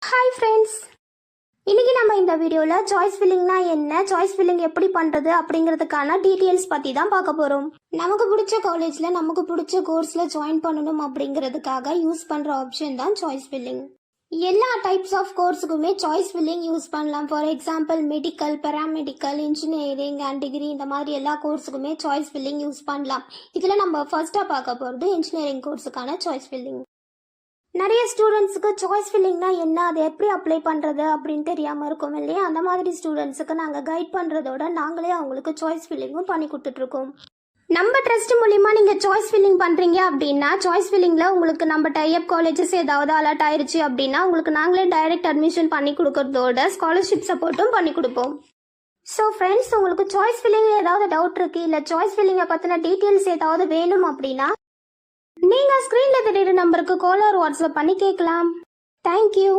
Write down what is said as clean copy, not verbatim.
Hi friends, இன்னைக்கு நம்ம இந்த வீடியோவில் சாய்ஸ் ஃபில்லிங்னா என்ன, சாய்ஸ் ஃபில்லிங் எப்படி பண்ணுறது அப்படிங்கிறதுக்கான டீட்டெயில்ஸ் பற்றி தான் பார்க்க போகிறோம். நமக்கு பிடிச்ச காலேஜில் நமக்கு பிடிச்ச கோர்ஸில் ஜாயின் பண்ணணும் அப்படிங்கிறதுக்காக யூஸ் பண்ணுற ஆப்ஷன் தான் சாய்ஸ் ஃபில்லிங். எல்லா டைப்ஸ் ஆஃப் கோர்ஸுக்குமே சாய்ஸ் ஃபில்லிங் யூஸ் பண்ணலாம். For example medical, paramedical, engineering and degree இந்த மாதிரி எல்லா கோர்ஸுக்குமே சாய்ஸ் ஃபில்லிங் யூஸ் பண்ணலாம். இதில் நம்ம ஃபர்ஸ்ட்டாக பார்க்க போகிறது இன்ஜினியரிங் கோர்ஸுக்கான சாய்ஸ் ஃபில்லிங். நிறைய ஸ்டூடெண்ட்ஸுக்கு சாய்ஸ் ஃபில்லிங்னா என்ன, அதை எப்படி அப்ளை பண்ணுறது அப்படின்னு தெரியாமல் இருக்கும் இல்லையா? அந்த மாதிரி ஸ்டூடெண்ட்ஸுக்கு நாங்கள் கைட் பண்ணுறதோட நாங்களே அவங்களுக்கு சாய்ஸ் ஃபில்லிங்கும் பண்ணி கொடுத்துட்ருக்கோம். நம்ம ட்ரஸ்ட் மூலிமா நீங்கள் சாய்ஸ் ஃபில்லிங் பண்ணுறீங்க அப்படின்னா, சாய்ஸ் ஃபில்லிங்கில் உங்களுக்கு நம்ம டைப் காலேஜஸ் ஏதாவது அலர்ட் ஆயிடுச்சு அப்படின்னா உங்களுக்கு நாங்களே டைரக்ட் அட்மிஷன் பண்ணி கொடுக்கறதோட ஸ்காலர்ஷிப் சப்போர்ட்டும் பண்ணி கொடுப்போம். ஸோ ஃப்ரெண்ட்ஸ், உங்களுக்கு சாய்ஸ் ஃபில்லிங்கில் ஏதாவது டவுட் இருக்குது இல்லை சாய்ஸ் ஃபில்லிங்கை பற்றின டீட்டெயில்ஸ் ஏதாவது வேணும் அப்படின்னா நீங்க ஸ்கிரீன்ல தெரியுற நம்பருக்கு கால் ஆர் வாட்ஸ்அப் பண்ணி கேட்கலாம். தேங்க்யூ.